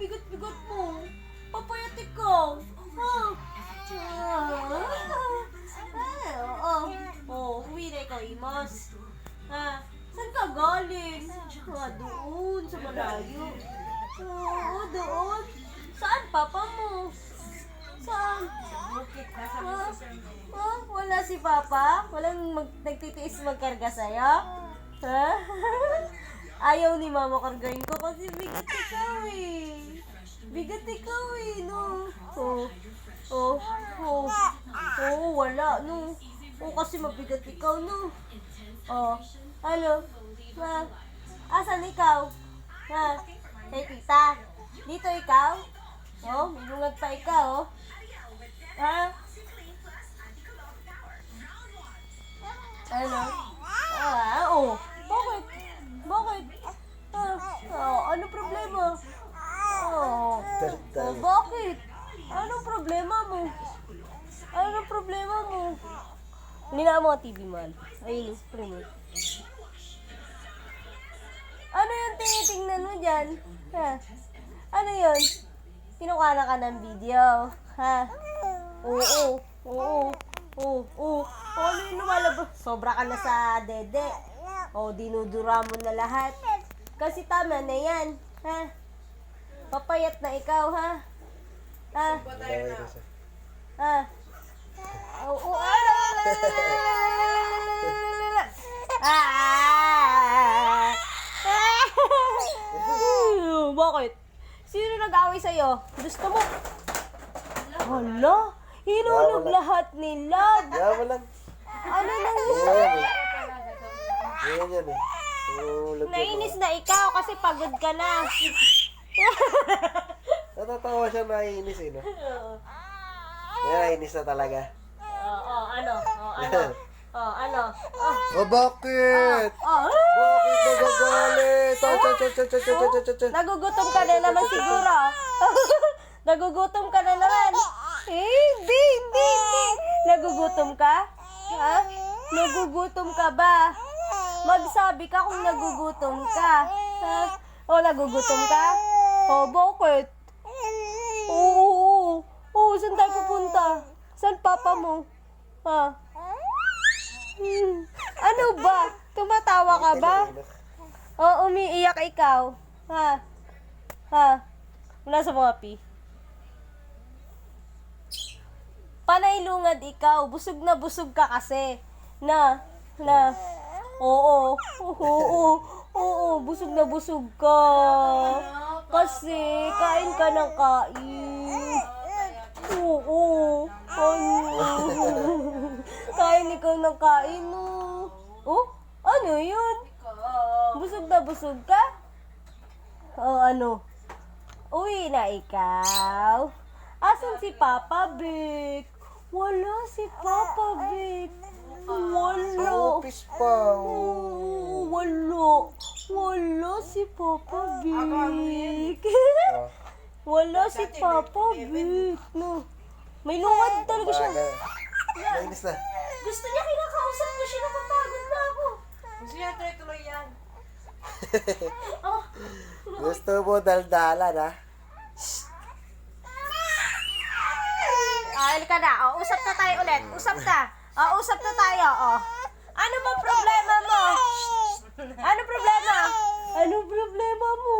bigat-bigat mo. Papayat ikaw. Ha? Uwi na ikaw, Imas. Ha? Saan ka galing? Doon, sa malayo. Doon. Saan, papa mo? Saan? Wala si papa? Walang nagtitiis magkarga sa'yo? Ha? Ayaw ni mama kargahin ko kasi bigat ikaw eh. Bigat ikaw eh, no? Wala, no? Kasi mabigat ikaw, no? Ano? Ha? Asan ikaw? Ha? Kay tita? Dito ikaw? May bungad pa ikaw, Ha? Ano? Bakit? Bakit? Ano problema? Bakit? Anong problema mo? Anong problema mo? Hindi na mo TV man. Ayun, remote. Ano yung tinitingnan mo dyan? Ha? Ano yun? Pinukana ka ng video? Ha? Oo. Ano yung lumalabas? Sobra ka na sa dede. Dinudura mo na lahat. Kasi tama na yan. Ha? Papayat na ikaw, ha? Ha? Ha? Bakit? Sino nag-away sa'yo? Gusto mo? Hala? Hinulog lahat nila. Yaman lang. Ano nangyari? Yan eh. Nainis na ikaw kasi pagod ka na. Natatawa siya, naiinis eh, no? Naiinis na talaga. Ano? Bakit? Bakit nagagalit? Nagugutom ka na naman siguro. Nagugutom ka na naman. Hindi. Nagugutom ka? Ha? Nagugutom ka ba? Magsabi ka kung nagugutom ka. Ha? Nagugutom ka? Bakit? Saan tayo pupunta? Saan papa mo? Ha? Ano ba? Tumatawa ka ba? Umiiyak ikaw. Ha? Wala sa mga pi. Panay lungad ikaw. Busog na busog ka kasi. Oo, busog na busog ka. Kasi, kain ka ng kain. Kain ikaw ng kain, no. Ano yun? Busog na busog ka? Ano? Uwi na ikaw? Asan si Papa Vic? Wala si Papa Vic. Wala. Office pa. Wala si Papa Vic. Wala si Papa Vic. No. May lungad talaga siya. Nainis na. Gusto niya kinakausap ko siya, napapagod na ako. Gusto niya tuloy-tuloy yan. Gusto mo daldalan, ha? Halika na. Usap na tayo ulit. Usap na tayo. Ano ba problema mo? Ano problema? Ano problema mo?